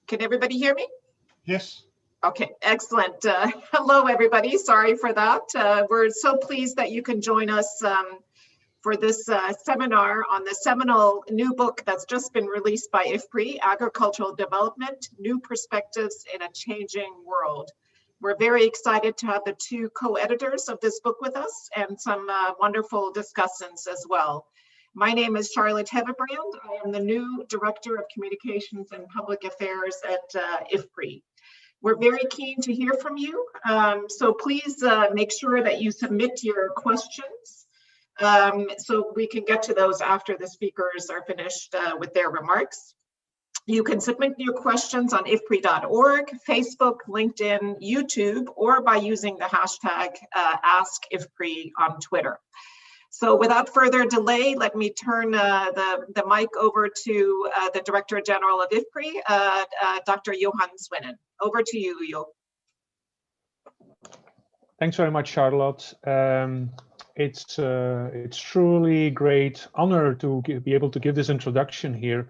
Can everybody hear me? Yes. Okay, excellent. Hello, everybody. Sorry for that. We're so pleased that you can join us for this seminar on the seminal new book that's just been released by IFPRI, Agricultural Development, New Perspectives in a Changing World. We're very excited to have the two co-editors of this book with us and some wonderful discussants as well. My name is Charlotte Hedebrand. I am the new Director of Communications and Public Affairs at IFPRI. We're very keen to hear from you, so please make sure that you submit your questions so we can get to those after the speakers are finished with their remarks. You can submit your questions on ifpri.org, Facebook, LinkedIn, YouTube, or by using the hashtag AskIFPRI on Twitter. So without further delay, let me turn the mic over to the Director General of IFPRI, Dr. Johan Swinnen. Over to you, Jo. Thanks very much, Charlotte. It's truly great honor to be able to give this introduction here,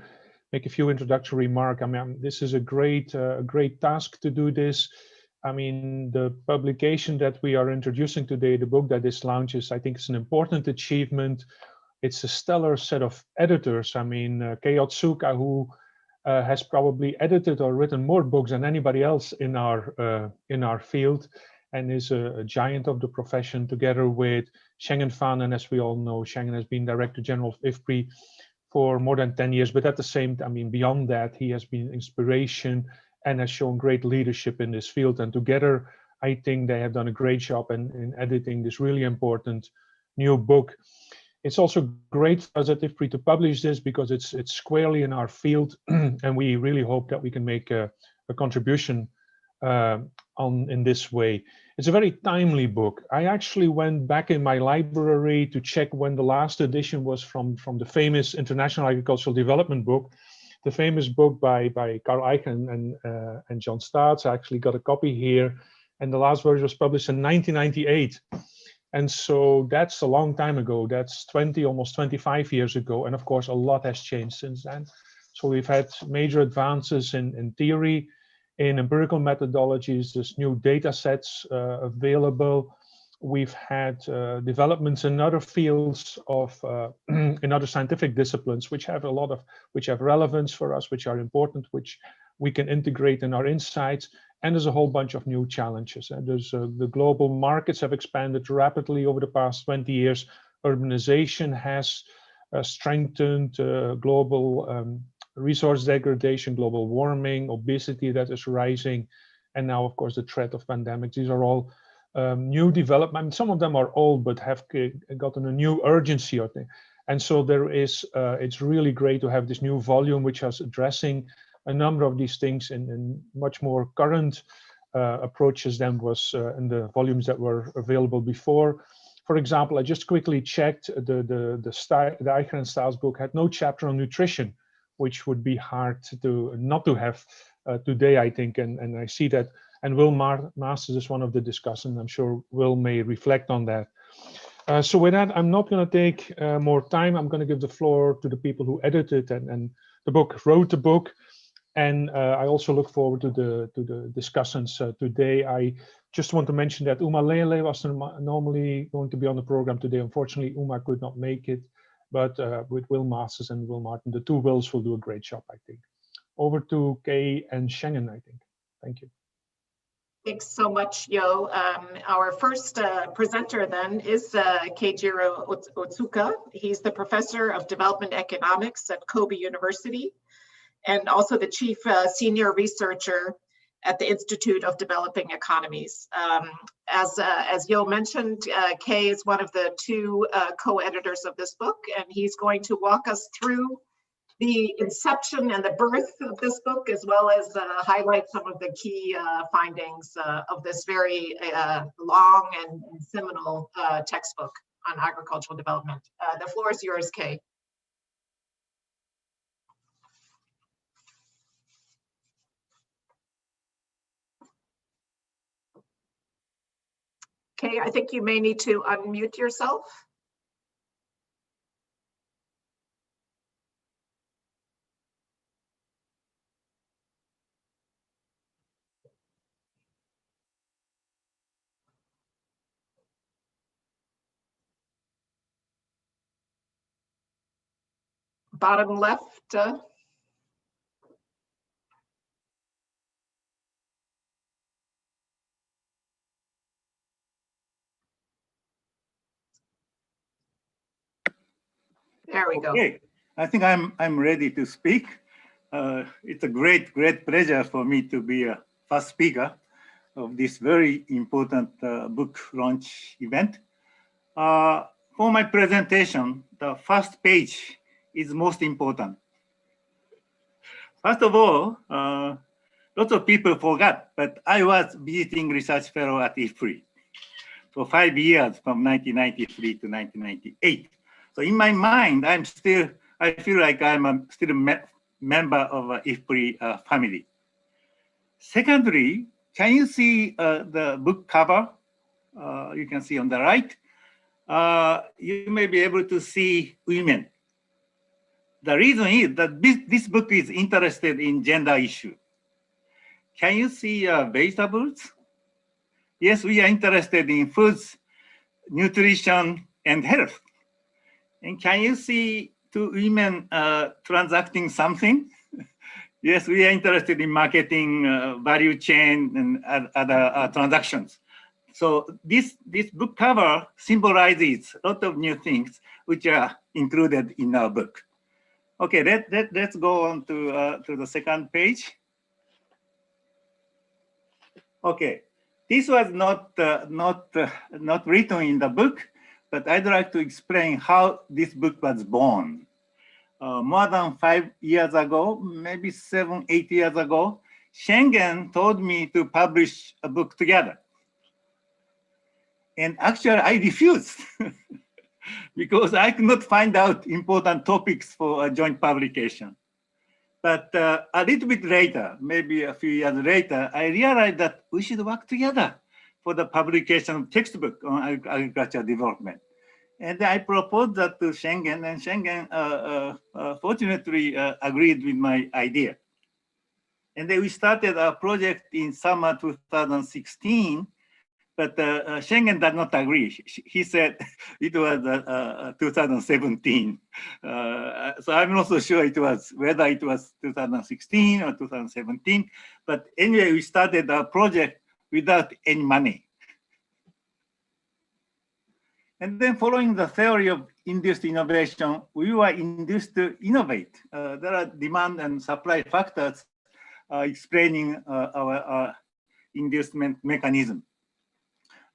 make a few introductory remarks. I mean, this is a great task to do this. I mean, the publication that we are introducing today, the book that this launches, I think it's an important achievement. It's a stellar set of editors. I mean, Otsuka, who has probably edited or written more books than anybody else in our field, and is a giant of the profession, together with Shenggen Fan. And as we all know, Shenggen has been Director General of IFPRI for more than 10 years. But at the same time, I mean, beyond that, he has been inspiration and has shown great leadership in this field. And together, I think they have done a great job in editing this really important new book. It's also great for us at IFPRI to publish this because it's squarely in our field, and we really hope that we can make a contribution in this way. It's a very timely book. I actually went back in my library to check when the last edition was from the famous International Agricultural Development book, the famous book by Carl Icahn and John Staats. I actually got a copy here, and the last version was published in 1998. And so that's a long time ago. That's almost 25 years ago. And of course, a lot has changed since then. So we've had major advances in theory, in empirical methodologies. There's new data sets available. We've had developments in other fields of in other scientific disciplines, which have relevance for us, which are important, which we can integrate in our insights. And there's a whole bunch of new challenges. And there's the global markets have expanded rapidly over the past 20 years. Urbanization has strengthened global resource degradation, global warming, obesity that is rising, and now, of course, the threat of pandemics. These are all new developments. Some of them are old, but have gotten a new urgency. And so there is. It's really great to have this new volume, which is addressing a number of these things in much more current approaches than was in the volumes that were available before. For example, I just quickly checked the Icahn and Staats book had no chapter on nutrition, which would be hard to not to have today, I think, and I see that. And Will Masters is one of the discussants. I'm sure Will may reflect on that. So with that, I'm not going to take more time. I'm going to give the floor to the people who edited and wrote the book. And I also look forward to the discussions today. I just want to mention that Uma Lele was normally going to be on the program today. Unfortunately, Uma could not make it. But with Will Masters and Will Martin, the two Wills will do a great job, I think. Over to Kei and Shenggen, I think. Thank you. Thanks so much, Jo. Our first presenter then is Keijiro Otsuka. He's the Professor of Development Economics at Kobe University, and also the Chief Senior Researcher at the Institute of Developing Economies. As Jo mentioned, Kei is one of the two co-editors of this book, and he's going to walk us through the inception and the birth of this book, as well as highlight some of the key findings of this very long and seminal textbook on agricultural development. The floor is yours, Kei. Kei, I think you may need to unmute yourself. bottom left. There we go. Okay, I think I'm ready to speak. It's a great pleasure for me to be a first speaker of this very important book launch event. For my presentation, the first page is most important. First of all, lots of people forgot, but I was visiting research fellow at IFPRI for 5 years from 1993 to 1998. So in my mind, I feel like I'm still a member of IFPRI family. Secondly, can you see the book cover? You can see on the right. You may be able to see women. The reason is that this book is interested in gender issue. Can you see vegetables? Yes, we are interested in foods, nutrition, and health. And can you see two women transacting something? Yes, we are interested in marketing, value chain, and other transactions. So this book cover symbolizes a lot of new things which are included in our book. Okay, let's go on to the second page. Okay, this was not written in the book, but I'd like to explain how this book was born. More than 5 years ago, maybe 7, 8 years ago, Shenggen told me to publish a book together. And actually, I refused because I could not find out important topics for a joint publication. But a little bit later, maybe a few years later, I realized that we should work together for the publication of textbook on agricultural development. And I proposed that to Shenggen, and Shenggen fortunately agreed with my idea. And then we started our project in summer 2016, but Shenggen did not agree. He said it was 2017. So I'm not so sure whether it was 2016 or 2017. But anyway, we started our project without any money. And then following the theory of induced innovation, we were induced to innovate. There are demand and supply factors explaining our inducement mechanism.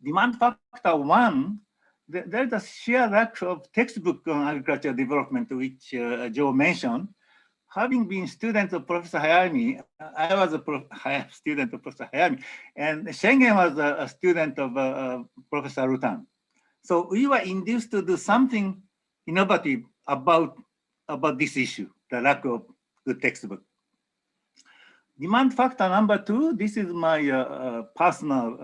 Demand factor 1, there's a sheer lack of textbook on agricultural development, which Joe mentioned. Having been student of Professor Hayami, I was a student of Professor Hayami, and Shenggen was a student of Professor Rutan. So we were induced to do something innovative about this issue, the lack of good textbook. Demand factor number 2, this is my personal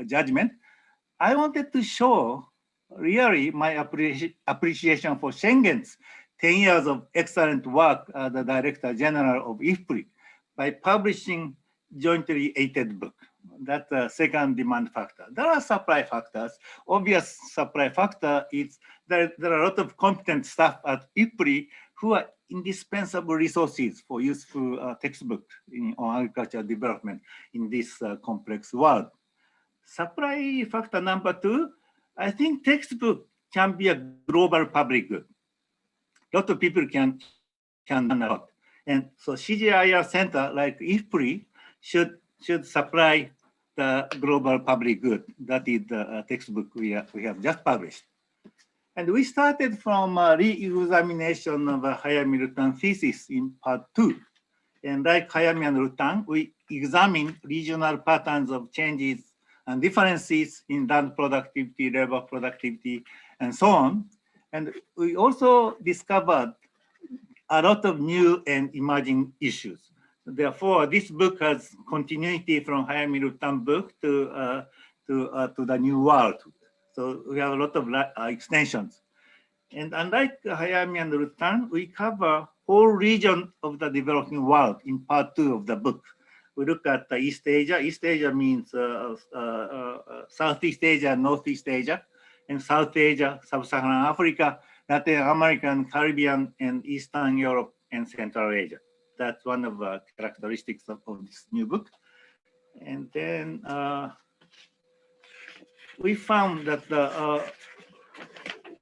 judgment. I wanted to show really my appreciation for Shenggen's 10 years of excellent work as the Director General of IFPRI by publishing jointly edited book. That's the second demand factor. There are supply factors. Obvious supply factor is there are a lot of competent staff at IFPRI who are indispensable resources for useful textbook on agricultural development in this complex world. Supply factor number 2, I think textbook can be a global public good. A lot of people can learn a lot. And so CGIAR Center like IFPRI should supply the global public good. That is the textbook we have just published. And we started from a re-examination of a Hayami-Rutan thesis in part 2. And like Hayami and Rutan, we examined regional patterns of changes and differences in land productivity, labor productivity, and so on. And we also discovered a lot of new and emerging issues. Therefore, this book has continuity from Hayami-Rutan book to the new world. So we have a lot of extensions. And unlike Hayami and Rutan, we cover whole region of the developing world in part 2 of the book. We look at East Asia. East Asia means Southeast Asia, Northeast Asia, and South Asia, Sub-Saharan Africa, Latin American, Caribbean, and Eastern Europe and Central Asia. That's one of the characteristics of this new book. And then we found that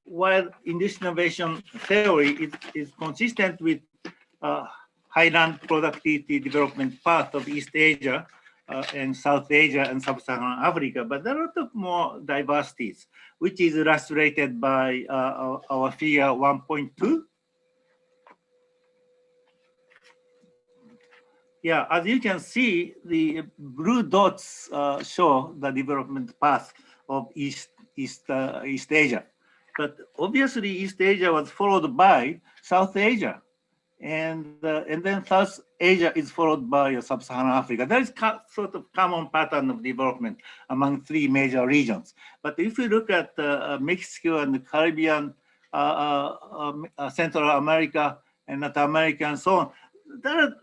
while induced innovation theory is consistent with high land productivity development path of East Asia and South Asia and Sub-Saharan Africa, but there are a lot of more diversities, which is illustrated by our figure 1.2. Yeah, as you can see, the blue dots show the development path of East Asia. But obviously, East Asia was followed by South Asia. And then South Asia is followed by Sub-Saharan Africa. There is sort of common pattern of development among three major regions. But if you look at Mexico and the Caribbean, Central America and Latin America and so on, there are a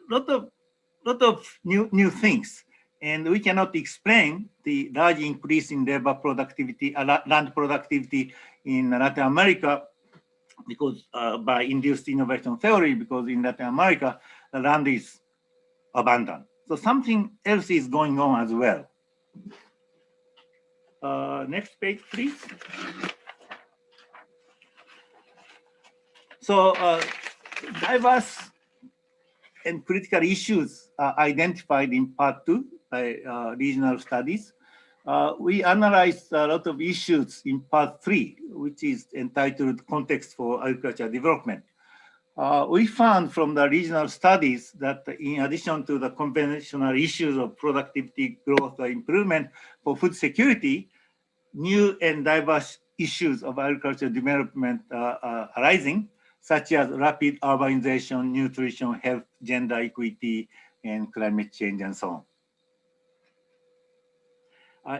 lot of new things. And we cannot explain the large increase in labor productivity, land productivity in Latin America because by induced innovation theory, because in Latin America, the land is abundant. So something else is going on as well. Next page, please. So diverse and critical issues are identified in part 2 by regional studies. We analyzed a lot of issues in part 3, which is entitled Context for Agriculture Development. We found from the regional studies that in addition to the conventional issues of productivity, growth, or improvement for food security, new and diverse issues of agricultural development are arising, such as rapid urbanization, nutrition, health, gender equity, and climate change, and so on.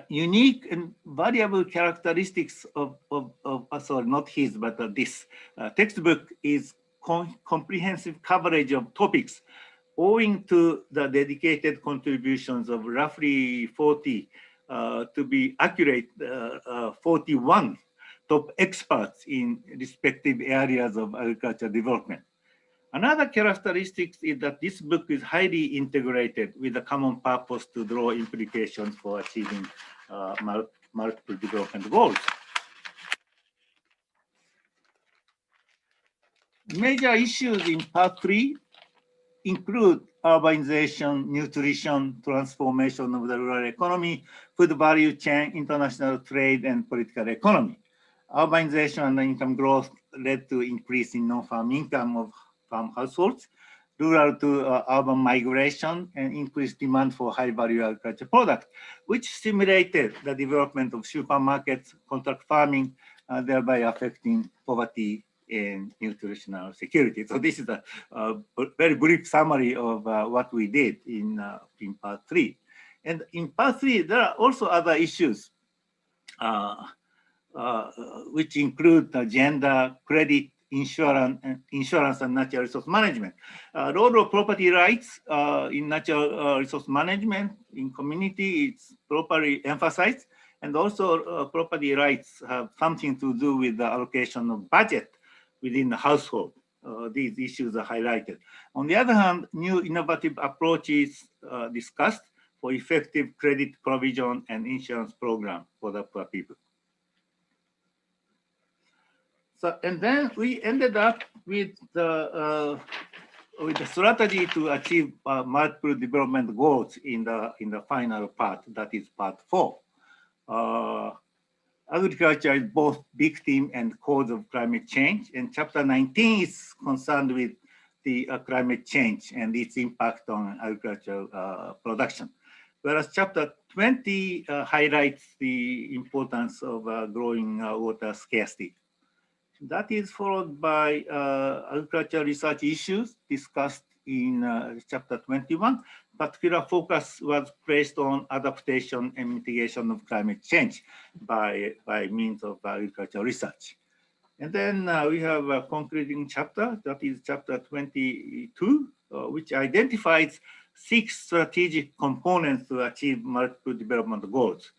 Unique and variable characteristics of sorry, not his, but this textbook is comprehensive coverage of topics owing to the dedicated contributions of roughly 40, to be accurate, 41 top experts in respective areas of agriculture development. Another characteristic is that this book is highly integrated with a common purpose to draw implications for achieving multiple development goals. Major issues in part 3 include urbanization, nutrition, transformation of the rural economy, food value chain, international trade, and political economy. Urbanization and income growth led to increase in non-farm income of farm households, rural to urban migration, and increased demand for high-value agriculture products, which stimulated the development of supermarkets, contract farming, thereby affecting poverty and nutritional security. So this is a very brief summary of what we did in part 3. And in part 3, there are also other issues which include gender, credit, insurance and natural resource management. Role of property rights in natural resource management in community is properly emphasized, and also property rights have something to do with the allocation of budget within the household. These issues are highlighted. On the other hand, new innovative approaches discussed for effective credit provision and insurance program for the poor people. So, and then we ended up with the strategy to achieve multiple development goals in the final part, that is part 4. Agriculture is both victim and cause of climate change, and chapter 19 is concerned with the climate change and its impact on agricultural production. Whereas chapter 20 highlights the importance of growing water scarcity. That is followed by agricultural research issues discussed in chapter 21. Particular focus was placed on adaptation and mitigation of climate change by means of agricultural research. And then we have a concluding chapter, that is chapter 22, which identifies 6 strategic components to achieve multiple development goals.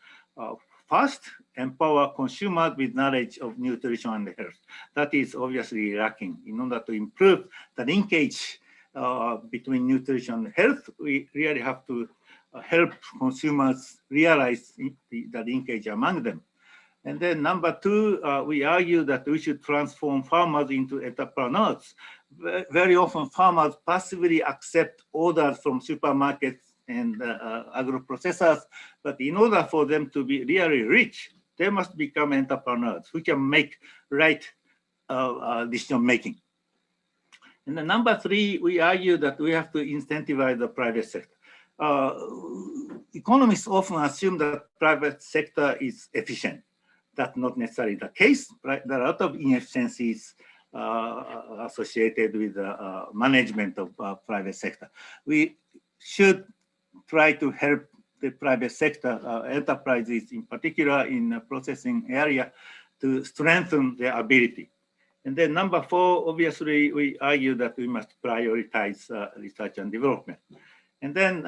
first, empower consumers with knowledge of nutrition and health. That is obviously lacking. In order to improve the linkage between nutrition and health, we really have to help consumers realize the linkage among them. And then number two, we argue that we should transform farmers into entrepreneurs. Very often farmers passively accept orders from supermarkets and agro-processors, but in order for them to be really rich, they must become entrepreneurs who can make right decision making. And then number three, we argue that we have to incentivize the private sector. Economists often assume that private sector is efficient. That's not necessarily the case, right? There are a lot of inefficiencies associated with the management of private sector. We should try to help the private sector enterprises, in particular in the processing area, to strengthen their ability. And then number four, obviously, we argue that we must prioritize research and development. And then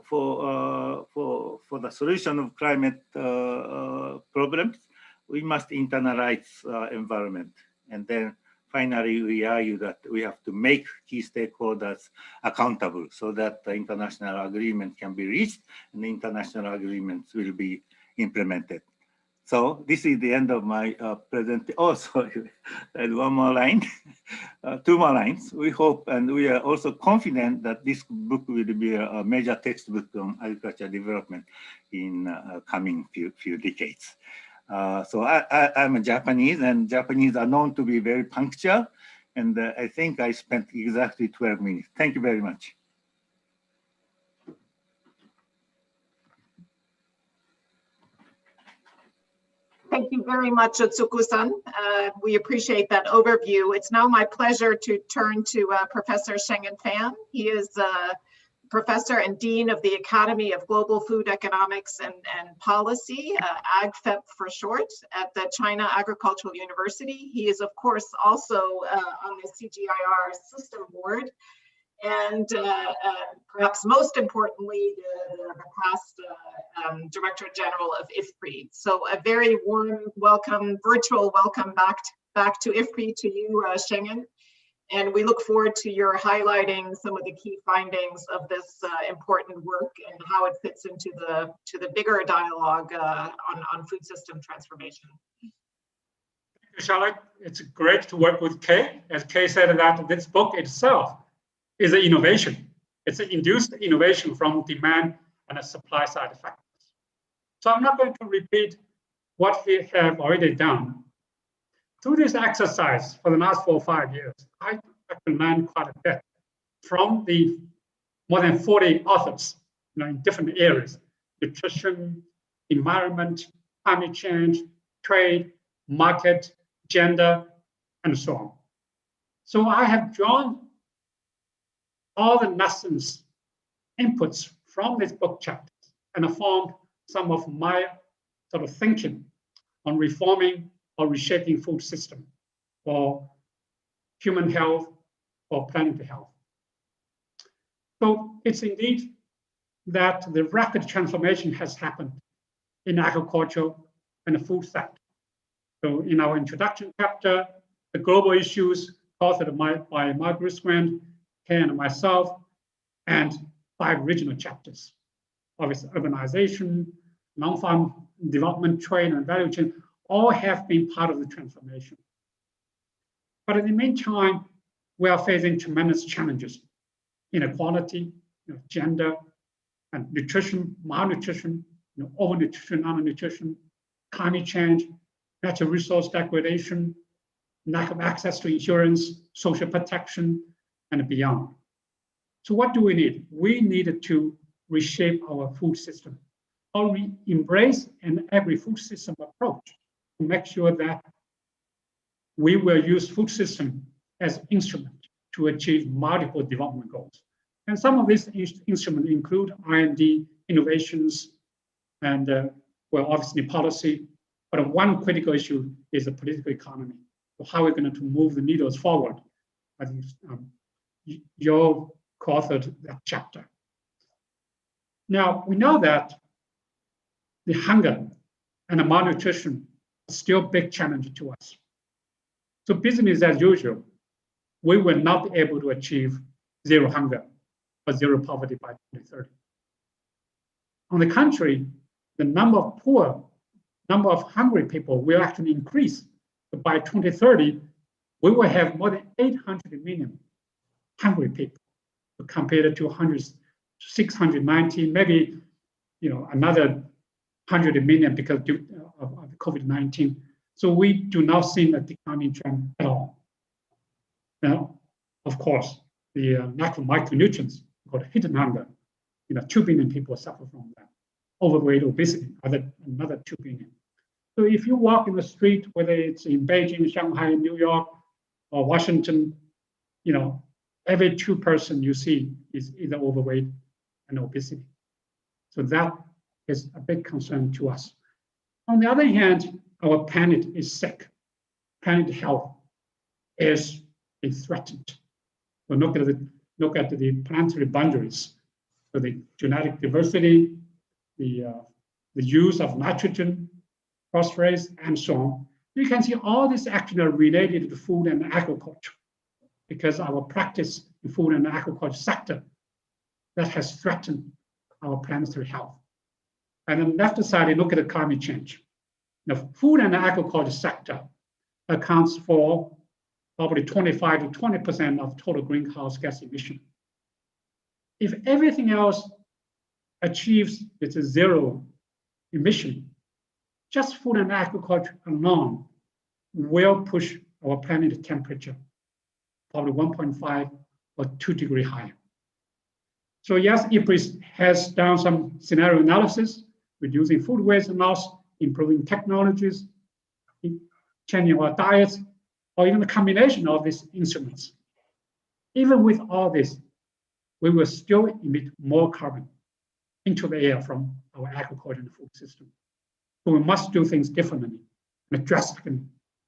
for the solution of climate problems, we must internalize environment. And then finally, we argue that we have to make key stakeholders accountable so that the international agreement can be reached and the international agreements will be implemented. So this is the end of my presentation. Oh, sorry, and one more line, two more lines. We hope and we are also confident that this book will be a major textbook on agriculture development in coming few decades. So I'm a Japanese, and Japanese are known to be very punctual. And I think I spent exactly 12 minutes. Thank you very much. Thank you very much, Otsuka-san. We appreciate that overview. It's now my pleasure to turn to Professor Shenggen Fan. He is Professor and Dean of the Academy of Global Food Economics and Policy, AgFEP for short, at the China Agricultural University. He is, of course, also on the CGIAR system board, and perhaps most importantly, the past Director General of IFPRI. So a very warm welcome, virtual welcome back to IFPRI, to you, Shenggen. And we look forward to your highlighting some of the key findings of this important work and how it fits into the bigger dialogue on food system transformation. Thank you, Charlotte. It's great to work with Kay. As Kay said, that this book itself is an innovation. It's an induced innovation from demand and a supply side factors. So I'm not going to repeat what we have already done. Through this exercise for the last 4 or 5 years, I learned quite a bit from the more than 40 authors, in different areas: nutrition, environment, climate change, trade, market, gender, and so on. So I have drawn all the lessons, inputs from this book chapters, and formed some of my sort of thinking on reforming or reshaping food system for human health or planet health. So it's indeed that the rapid transformation has happened in agriculture and the food sector. So in our introduction chapter, the global issues authored by Margaret Swinnen, Kay and myself, and 5 regional chapters. Obviously, urbanization, non-farm development, trade, and value chain all have been part of the transformation. But in the meantime, we are facing tremendous challenges: inequality, gender, and nutrition, malnutrition, overnutrition, undernutrition, climate change, natural resource degradation, lack of access to insurance, social protection, and beyond. So what do we need? We needed to reshape our food system, or embrace an agri-food system approach to make sure that we will use food system as instrument to achieve multiple development goals. And some of these instruments include R&D, innovations, and well, obviously policy. But one critical issue is the political economy. So how we're going to move the needles forward. I think you co-authored that chapter. Now, we know that the hunger and malnutrition is still a big challenge to us. So business as usual, we will not be able to achieve zero hunger or zero poverty by 2030. On the contrary, the number of poor, number of hungry people will actually increase. But by 2030, we will have more than 800 million hungry people compared to 690, maybe another 100 million because of COVID-19. So we do not see a declining trend at all. Now, of course, the lack of micronutrients, called hidden hunger, 2 billion people suffer from that. Overweight, obesity, another 2 billion. So if you walk in the street, whether it's in Beijing, Shanghai, New York, or Washington, every 2 person you see is either overweight and obesity. So that is a big concern to us. On the other hand, our planet is sick. Planet health is threatened. So look at the planetary boundaries. So the genetic diversity, the use of nitrogen, phosphorus, and so on. You can see all this actually are related to food and agriculture, because our practice in food and agriculture sector that has threatened our planetary health. And on the left side, you look at the climate change. The food and agriculture sector accounts for probably 25 to 20% of total greenhouse gas emission. If everything else achieves its zero emission, just food and agriculture alone will push our planet temperature probably 1.5 or 2 degrees higher. So yes, IPRI has done some scenario analysis, reducing food waste and loss, improving technologies, changing our diets, or even the combination of these instruments. Even with all this, we will still emit more carbon into the air from our agriculture and food system. So we must do things differently and drastically,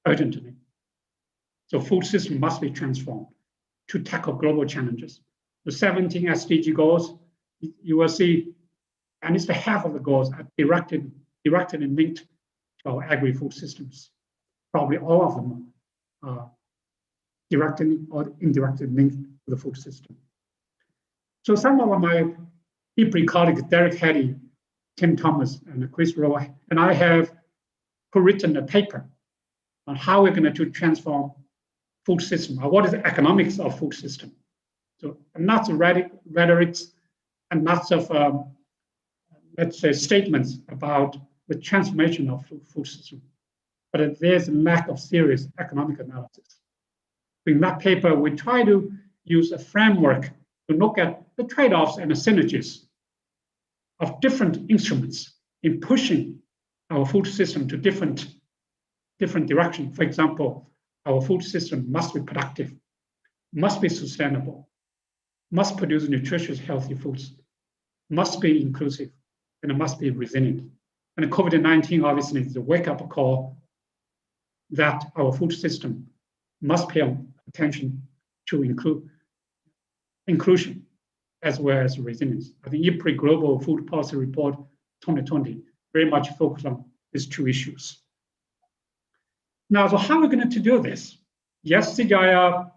urgently. So food system must be transformed to tackle global challenges. The 17 SDG goals, you will see at least half of the goals are directly linked to our agri-food systems. Probably all of them are directly or indirectly linked to the food system. So some of my IPRI colleagues, Derek Hattie, Tim Thomas, and Chris Rowe, and I have co-written a paper on how we're going to transform food system, or what is the economics of food system. So lots of rhetorics and lots of, let's say, statements about the transformation of food system. But there's a lack of serious economic analysis. In that paper, we try to use a framework to look at the trade-offs and the synergies of different instruments in pushing our food system to different directions. For example, our food system must be productive, must be sustainable, must produce nutritious, healthy foods, must be inclusive, and it must be resilient. And COVID-19 obviously is a wake-up call that our food system must pay attention to inclusion as well as resilience. I think IPRI Global Food Policy Report 2020 very much focused on these 2 issues. Now, so how are we going to do this? Yes, CGIAR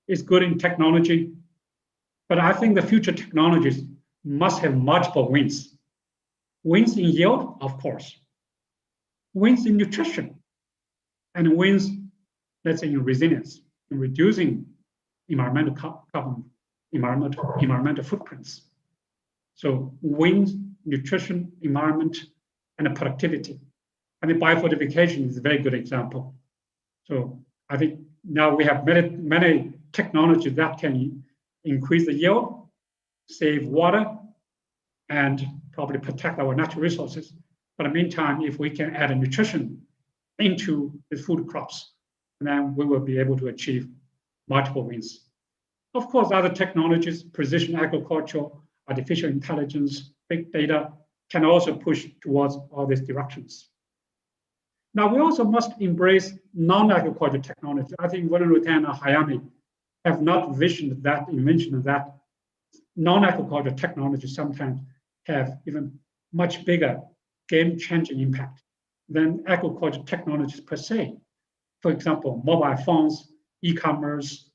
is good in technology, but I think the future technologies must have multiple wins. Wins in yield, of course. Wins in nutrition. And wins, let's say, in resilience, in reducing environmental carbon, environmental footprints. So wins, nutrition, environment, and productivity. And the biofortification is a very good example. So I think now we have many technologies that can increase the yield, save water, and probably protect our natural resources. But in the meantime, if we can add a nutrition into the food crops, then we will be able to achieve multiple wins. Of course, other technologies, precision agriculture, artificial intelligence, big data, can also push towards all these directions. Now, we also must embrace non-agricultural technology. I think Wenrutan and Hayami have not envisioned that non-agricultural technology sometimes have even much bigger game-changing impact. than agriculture technologies per se. For example, mobile phones, e-commerce,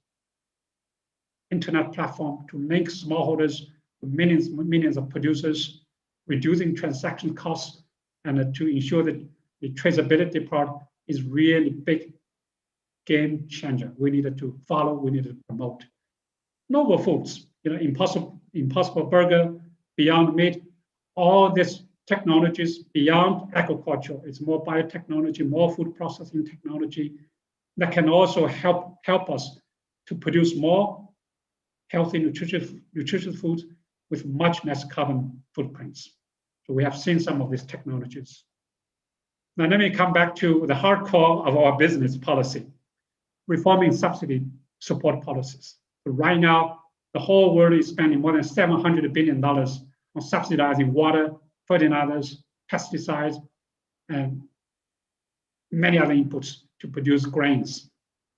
internet platform to link smallholders with millions of producers, reducing transaction costs, and to ensure that the traceability part is really big game changer. We needed to follow, we needed to promote. Novel foods, Impossible Burger, Beyond Meat, all these technologies beyond agriculture. It's more biotechnology, more food processing technology that can also help us to produce more healthy, nutritious foods with much less carbon footprints. So we have seen some of these technologies. Now let me come back to the hardcore of our business policy, reforming subsidy support policies. So right now, the whole world is spending more than $700 billion on subsidizing water, fertilizers, pesticides, and many other inputs to produce grains.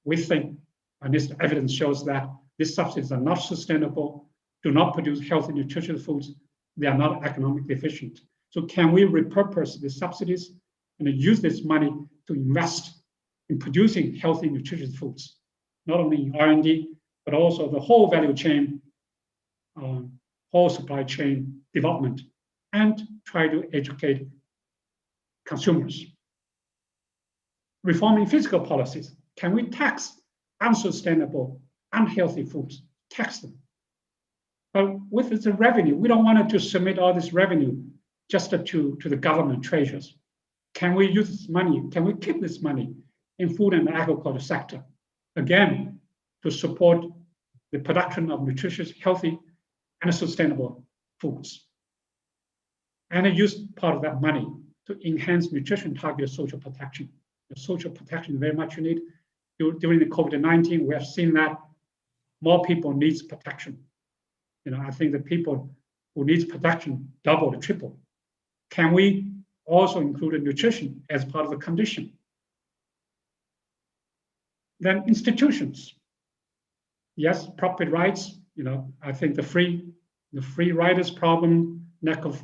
We think, and this evidence shows that these subsidies are not sustainable, do not produce healthy, nutritious foods, they are not economically efficient. So can we repurpose the subsidies and use this money to invest in producing healthy, nutritious foods, not only in R&D, but also the whole value chain, whole supply chain development, and try to educate consumers. Reforming fiscal policies. Can we tax unsustainable, unhealthy foods? Tax them. But with the revenue, we don't want to submit all this revenue just to the government treasures. Can we use this money? Can we keep this money in food and agriculture sector? Again, to support the production of nutritious, healthy, and sustainable foods. And use part of that money to enhance nutrition targeted social protection. The social protection is very much needed. During the COVID-19, we have seen that more people need protection. I think the people who need protection double or triple. Can we also include nutrition as part of the condition? Then institutions. Yes, property rights. I think the free riders problem, lack of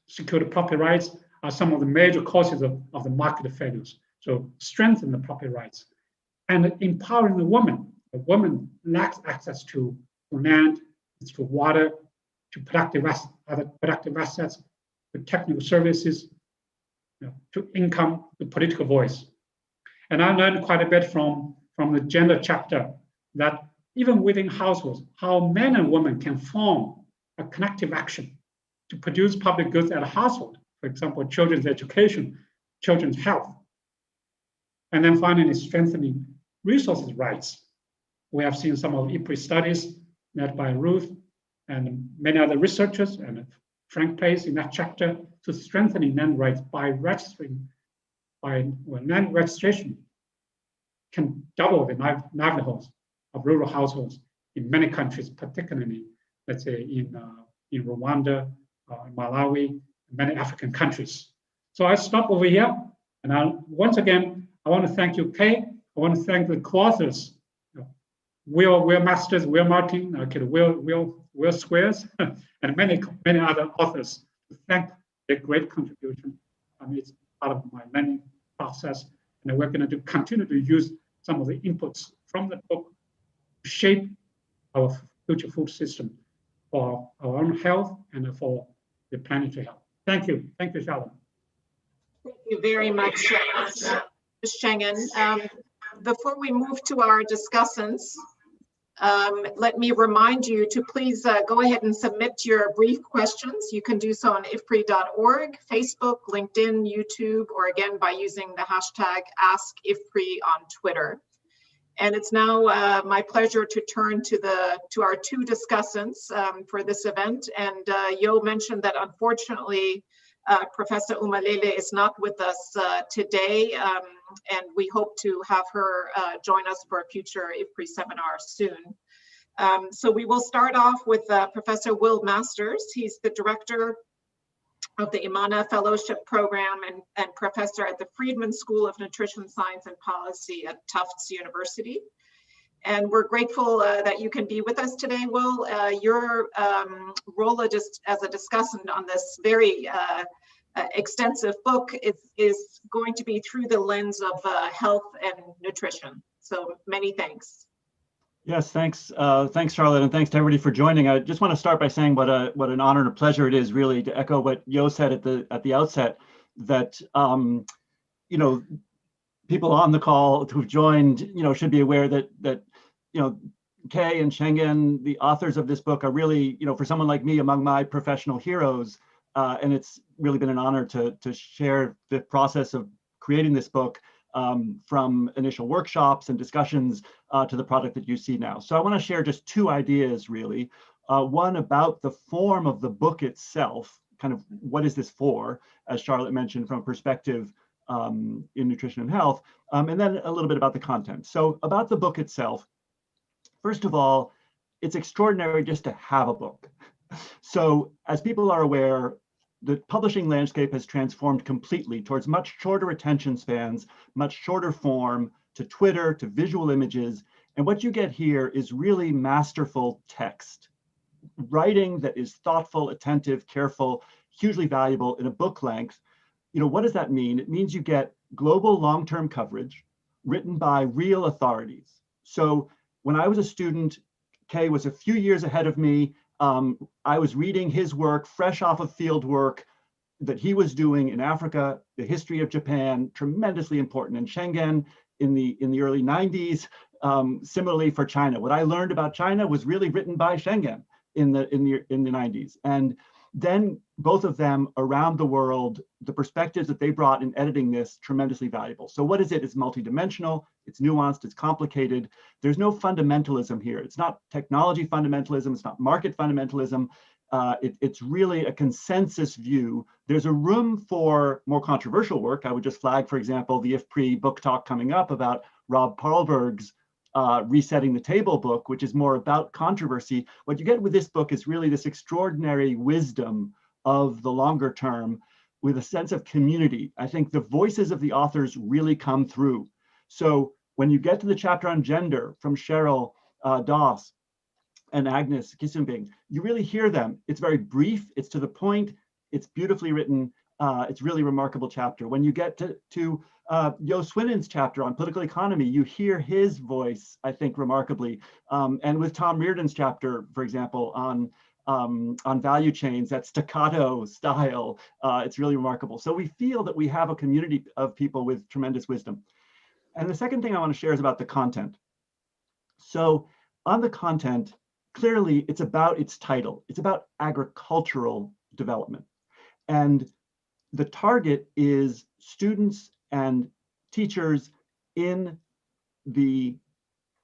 secured property rights are some of the major causes of the market failures. So strengthen the property rights and empowering the woman. The woman lacks access to land, to water, to other productive assets, to technical services, to income, to political voice. And I learned quite a bit from the gender chapter that even within households, how men and women can form a connective action to produce public goods at a household. For example, children's education, children's health. And then finally, strengthening resources rights. We have seen some of IPRI studies led by Ruth and many other researchers, and Frank plays in that chapter to strengthening land rights by registering. Land registration can double the livelihoods of rural households in many countries, particularly, let's say, in Rwanda, Malawi, many African countries. So I stop over here, and once again, I want to thank you, Kay. I want to thank the co-authors, Will Masters, Will Martin, Will Squares, and many other authors. Thank their great contribution. It's part of my learning process, and we're going to continue to use some of the inputs from the book to shape our future food system for our own health and for the planetary health. Thank you, Charlotte. Thank you very much, Ms. Shenggen. Before we move to our discussants, let me remind you to please go ahead and submit your brief questions. You can do so on ifpri.org, Facebook, LinkedIn, YouTube, or again by using the hashtag AskIFPRI on Twitter. And it's now my pleasure to turn to our two discussants for this event. And Yo mentioned that unfortunately, Professor Umalele is not with us today, and we hope to have her join us for a future IFPRI seminar soon. So we will start off with Professor Will Masters. He's the director of the Imana Fellowship Program and professor at the Friedman School of Nutrition Science and Policy at Tufts University. And we're grateful that you can be with us today, Will. Your role as a discussant on this very extensive book is going to be through the lens of health and nutrition. So many thanks. Yes, thanks. Thanks, Charlotte, and thanks to everybody for joining. I just want to start by saying what an honor and a pleasure it is, really, to echo what Yo said at the outset, that you know, people on the call who've joined, you know, should be aware that you know, Kei and Shenggen, the authors of this book, are really, you know, for someone like me, among my professional heroes, and it's really been an honor to share the process of creating this book, from initial workshops and discussions to the product that you see now. So I want to share just two ideas, really. One about the form of the book itself, kind of what is this for, as Charlotte mentioned, from a perspective in nutrition and health, and then a little bit about the content. So about the book itself, first of all, it's extraordinary just to have a book. So as people are aware, the publishing landscape has transformed completely towards much shorter attention spans, much shorter form, to Twitter, to visual images. And what you get here is really masterful text, writing that is thoughtful, attentive, careful, hugely valuable in a book length. You know, what does that mean? It means you get global long-term coverage written by real authorities. So when I was a student, Kei was a few years ahead of me. I was reading his work fresh off of field work that he was doing in Africa, the history of Japan, tremendously important, and Shenggen in the early 90s. Similarly for China, what I learned about China was really written by Shenggen in the 90s. And then both of them around the world, the perspectives that they brought in editing this, tremendously valuable. So what is it? It's multidimensional, it's nuanced, it's complicated. There's no fundamentalism here. It's not technology fundamentalism, it's not market fundamentalism. It's really a consensus view. There's a room for more controversial work. I would just flag, for example, the IFPRI book talk coming up about Rob Paulberg's Resetting the Table book, which is more about controversy. What you get with this book is really this extraordinary wisdom of the longer term with a sense of community. I think the voices of the authors really come through. So when you get to the chapter on gender from Cheryl Doss and Agnes Kisumbing, you really hear them. It's very brief, it's to the point, it's beautifully written. It's really a remarkable chapter. When you get to Johan Swinnen's chapter on political economy, you hear his voice, I think, remarkably. And with Tom Reardon's chapter, for example, on value chains, that staccato style, it's really remarkable. So we feel that we have a community of people with tremendous wisdom. And the second thing I want to share is about the content. So on the content, clearly it's about its title. It's about agricultural development. And the target is students and teachers in the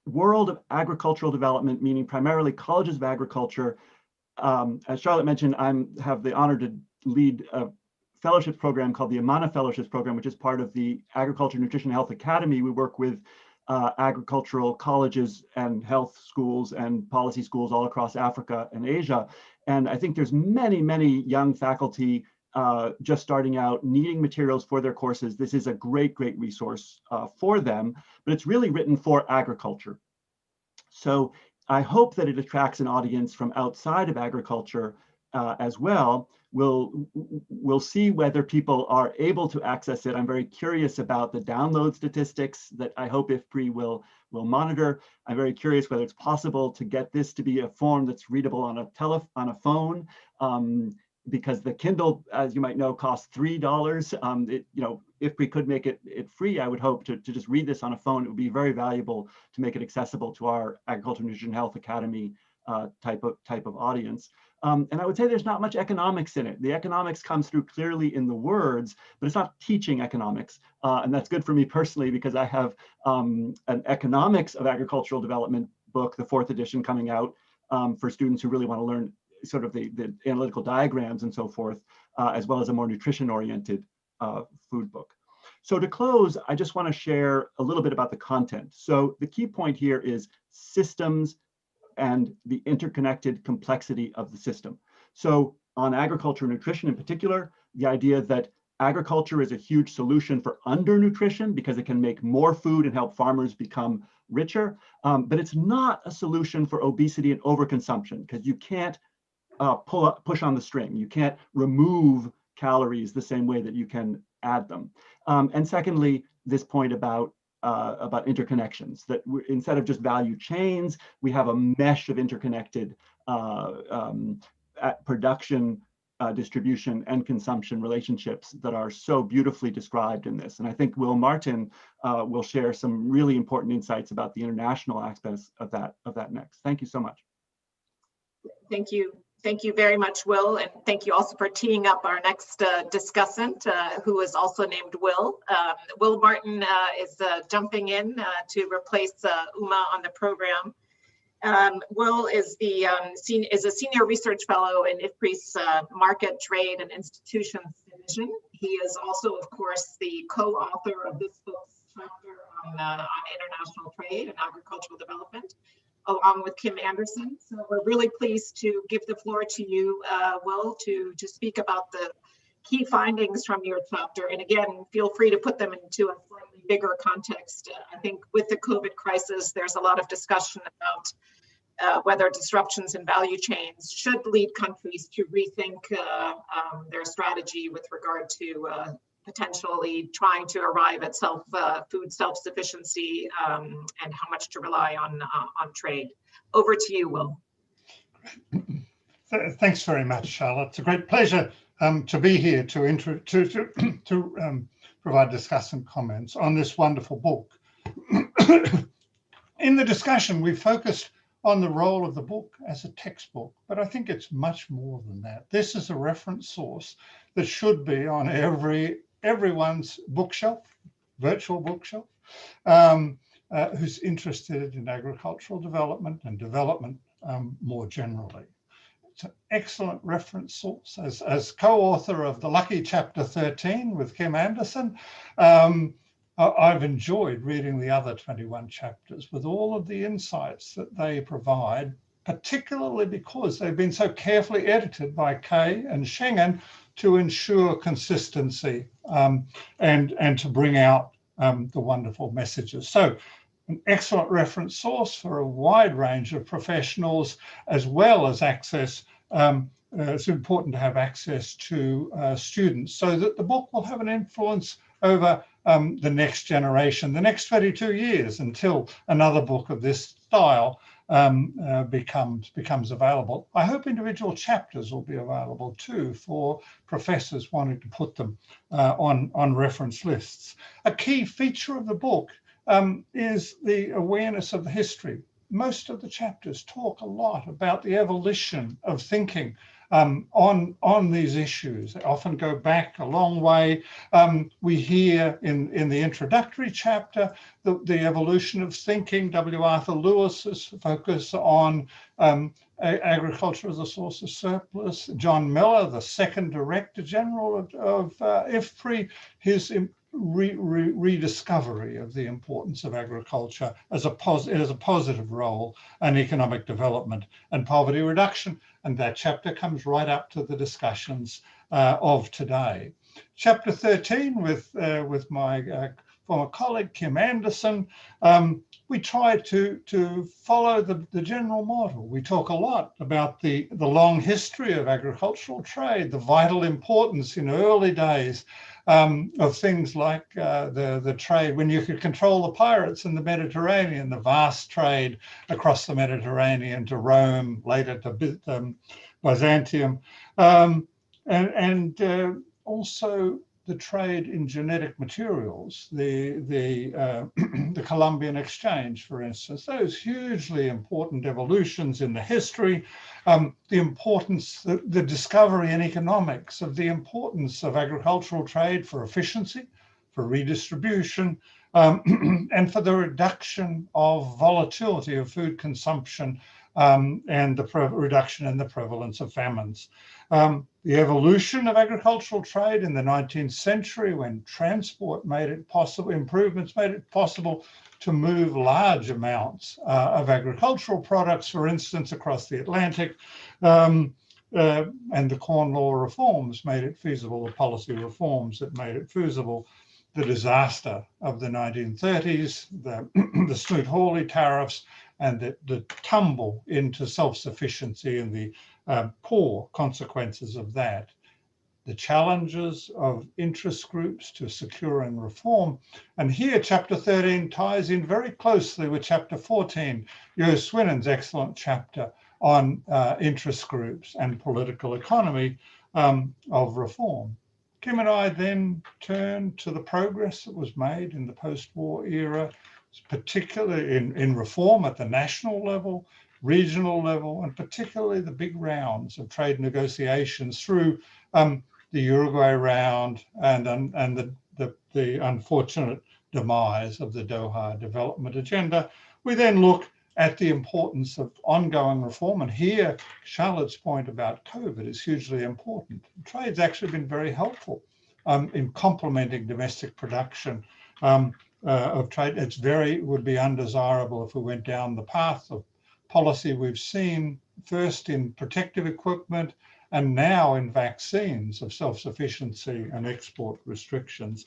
world of agricultural development, meaning primarily colleges of agriculture. As Charlotte mentioned, I have the honor to lead a fellowship program called the Amana Fellowships Program, which is part of the Agriculture, Nutrition, Health Academy. We work with agricultural colleges and health schools and policy schools all across Africa and Asia. And I think there's many, many young faculty just starting out, needing materials for their courses. This is a great, great resource for them, but it's really written for agriculture. So I hope that it attracts an audience from outside of agriculture as well. We'll see whether people are able to access it. I'm very curious about the download statistics that I hope IFPRI will monitor. I'm very curious whether it's possible to get this to be a form that's readable on a phone. Because the Kindle, as you might know, costs $3. You know, if we could make it free, I would hope to just read this on a phone. It would be very valuable to make it accessible to our Agriculture, Nutrition, Health Academy type of audience. And I would say there's not much economics in it. The economics comes through clearly in the words, but it's not teaching economics. And that's good for me personally, because I have an economics of agricultural development book, the 4th edition, coming out for students who really want to learn sort of the analytical diagrams and so forth, as well as a more nutrition-oriented food book. So to close, I just want to share a little bit about the content. So the key point here is systems and the interconnected complexity of the system. So on agriculture and nutrition in particular, the idea that agriculture is a huge solution for undernutrition because it can make more food and help farmers become richer, but it's not a solution for obesity and overconsumption, because you can't push on the string. You can't remove calories the same way that you can add them. And secondly, this point about interconnections, that instead of just value chains, we have a mesh of interconnected production, distribution, and consumption relationships that are so beautifully described in this. And I think Will Martin will share some really important insights about the international aspects of that next. Thank you so much. Thank you. Thank you very much, Will. And thank you also for teeing up our next discussant, who is also named Will. Will Martin is jumping in to replace Uma on the program. Will is a senior research fellow in IFPRI's Market, Trade, and Institutions Division. He is also, of course, the co-author of this book's chapter on international trade and agricultural development, along with Kim Anderson. So we're really pleased to give the floor to you, Will, to speak about the key findings from your chapter. And again, feel free to put them into a slightly bigger context. I think with the COVID crisis, there's a lot of discussion about whether disruptions in value chains should lead countries to rethink their strategy with regard to potentially trying to arrive at food self-sufficiency and how much to rely on trade. Over to you, Will. Thanks very much, Charlotte. It's a great pleasure to be here to provide discussion comments on this wonderful book. In the discussion, we focused on the role of the book as a textbook, but I think it's much more than that. This is a reference source that should be on everyone's bookshelf, virtual bookshelf, who's interested in agricultural development and development more generally. It's an excellent reference source. As co-author of the lucky chapter 13 with Kim Anderson, I've enjoyed reading the other 21 chapters with all of the insights that they provide, particularly because they've been so carefully edited by Kei and Shenggen to ensure consistency and to bring out the wonderful messages. So an excellent reference source for a wide range of professionals, as well as access. It's important to have access to students so that the book will have an influence over the next generation, the next 22 years, until another book of this style becomes available. I hope individual chapters will be available too for professors wanting to put them on reference lists. A key feature of the book is the awareness of the history. Most of the chapters talk a lot about the evolution of thinking on these issues. They often go back a long way. We hear in the introductory chapter the evolution of thinking. W. Arthur Lewis's focus on agriculture as a source of surplus. John Miller, the second Director General of IFPRI, his rediscovery of the importance of agriculture as a positive role in economic development and poverty reduction. And that chapter comes right up to the discussions of today. Chapter 13 with my former colleague, Kim Anderson, we try to follow the general model. We talk a lot about the long history of agricultural trade, the vital importance in early days of things like the trade when you could control the pirates in the Mediterranean, the vast trade across the Mediterranean to Rome, later to Byzantium, and also the trade in genetic materials, the Columbian exchange, for instance, those hugely important evolutions in the history, the importance, the discovery in economics of the importance of agricultural trade for efficiency, for redistribution, and for the reduction of volatility of food consumption and the reduction in the prevalence of famines. The evolution of agricultural trade in the 19th century, when transport made it possible, improvements made it possible to move large amounts of agricultural products, for instance, across the Atlantic, and the Corn Law reforms made it feasible, the policy reforms that made it feasible. The disaster of the 1930s, the Smoot-Hawley tariffs, and the tumble into self-sufficiency and the poor consequences of that. the challenges of interest groups to securing reform. And here, chapter 13 ties in very closely with chapter 14, Johan Swinnen's excellent chapter on interest groups and political economy of reform. Kim and I then turned to the progress that was made in the post-war era, particularly in reform at the national level, regional level, and particularly the big rounds of trade negotiations through the Uruguay round and the unfortunate demise of the Doha Development Agenda. We then look at the importance of ongoing reform, and here Charlotte's point about COVID is hugely important. Trade's actually been very helpful in complementing domestic production of trade. It's would be undesirable if we went down the path of policy we've seen first in protective equipment and now in vaccines of self-sufficiency and export restrictions.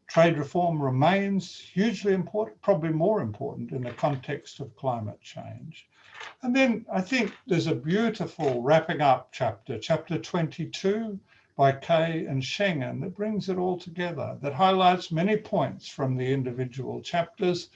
Trade reform remains hugely important, probably more important in the context of climate change. And then I think there's a beautiful wrapping up chapter, chapter 22 by Kei and Shenggen, that brings it all together, that highlights many points from the individual chapters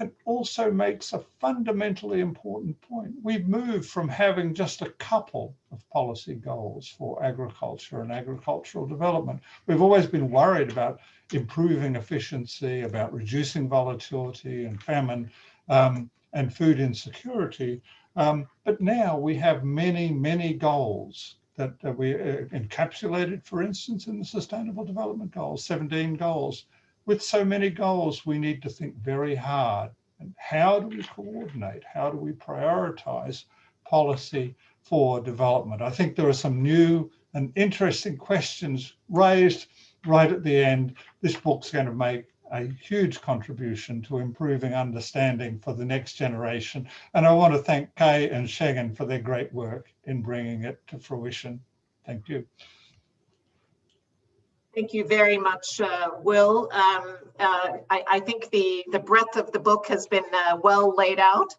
and also makes a fundamentally important point. We've moved from having just a couple of policy goals for agriculture and agricultural development. We've always been worried about improving efficiency, about reducing volatility and famine and food insecurity. But now we have many, many goals that we encapsulated, for instance, in the Sustainable Development Goals, 17 goals. With so many goals, we need to think very hard. And how do we coordinate? How do we prioritize policy for development? I think there are some new and interesting questions raised right at the end. This book's going to make a huge contribution to improving understanding for the next generation. And I want to thank Kei and Shenggen for their great work in bringing it to fruition. Thank you. Thank you very much, Will. I think the breadth of the book has been well laid out.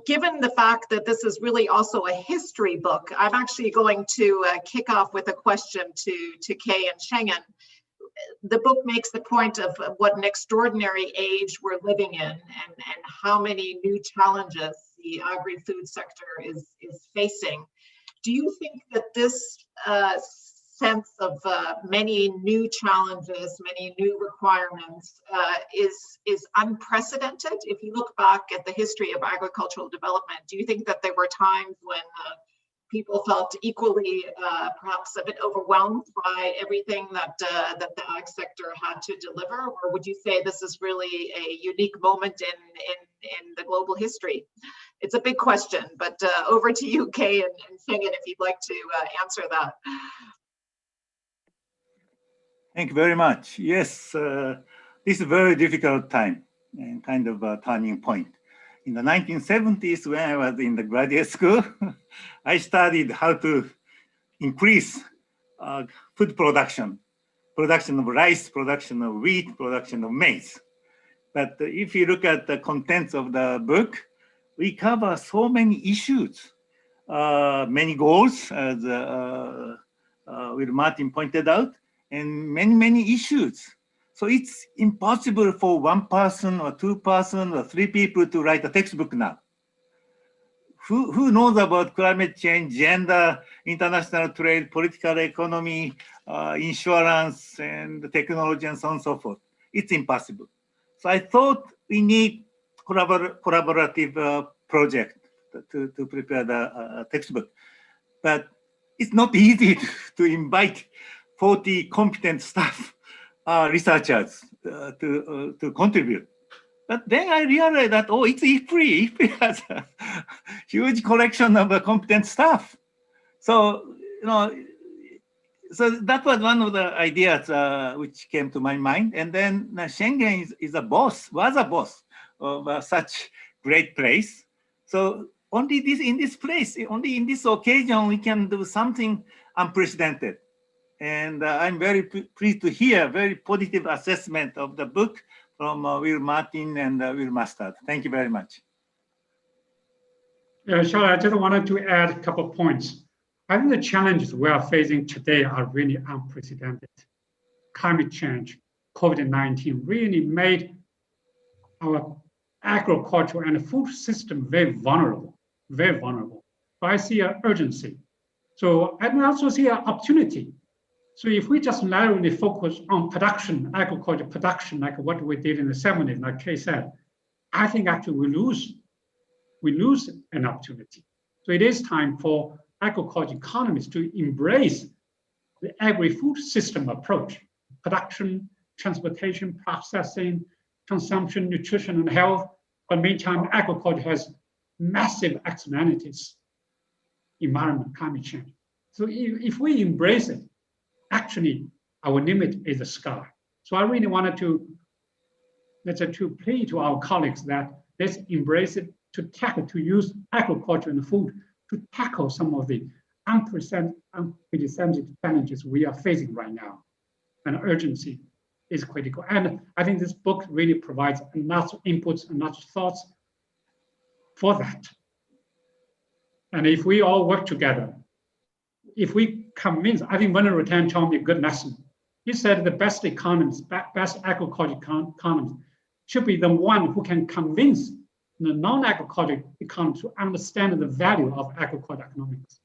Given the fact that this is really also a history book, I'm actually going to kick off with a question to Kei and Shenggen. The book makes the point of what an extraordinary age we're living in and how many new challenges the agri-food sector is facing. Do you think that this sense of many new challenges, many new requirements is unprecedented? If you look back at the history of agricultural development, do you think that there were times when people felt equally perhaps a bit overwhelmed by everything that the ag sector had to deliver? Or would you say this is really a unique moment in the global history? It's a big question, but over to you, Kei and Shenggen, if you'd like to answer that. Thank you very much. Yes, this is a very difficult time and kind of a turning point. In the 1970s, when I was in the graduate school, I studied how to increase food production of rice, production of wheat, production of maize. But if you look at the contents of the book, we cover so many issues, many goals, as Will Martin pointed out, and many, many issues. So it's impossible for one person or two person or three people to write a textbook now. Who knows about climate change, gender, international trade, political economy, insurance, and technology, and so on and so forth? It's impossible. So I thought we need collaborative project to prepare the textbook. But it's not easy to invite 40 competent staff, researchers to contribute. But then I realized that, oh, it's free. IFPRI has a huge collection of competent staff. So, so that was one of the ideas which came to my mind. And then Shenggen was a boss of such great place. So only in this place, only in this occasion, we can do something unprecedented. And I'm very pleased to hear very positive assessment of the book from Will Martin and Will Mustard. Thank you very much. Charlotte, I just wanted to add a couple of points. I think the challenges we are facing today are really unprecedented. Climate change, COVID-19 really made our agriculture and food system very vulnerable, very vulnerable. But I see an urgency. So I also see an opportunity. So if we just narrowly focus on production, agriculture production, like what we did in the 70s, like Kay said, I think actually we lose an opportunity. So it is time for agriculture economists to embrace the agri-food system approach: production, transportation, processing, consumption, nutrition, and health. But meantime, agriculture has massive externalities: environment, climate change. So if we embrace it, actually our limit is the sky. So I really wanted to, let's say, to plea to our colleagues that let's embrace it, to tackle, to use agriculture and food to tackle some of the unprecedented challenges we are facing right now. And urgency is critical. And I think this book really provides enough inputs, enough thoughts for that. And if we all work together, if we convince, I think Werner Rutan told me a good lesson. He said the best economists, best agriculture economists should be the one who can convince the non-agriculture economists to understand the value of agriculture economics.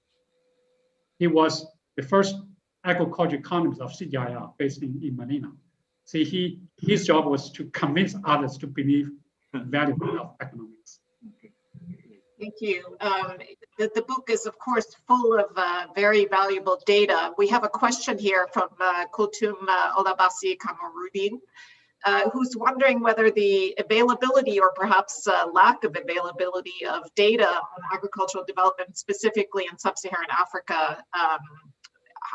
He was the first agriculture economist of CGIAR based in Manila. See, his job was to convince others to believe the value of economics. Thank you. The book is, of course, full of very valuable data. We have a question here from Kultum Olabasi Kamarudin, who's wondering whether the availability or perhaps lack of availability of data on agricultural development, specifically in sub-Saharan Africa,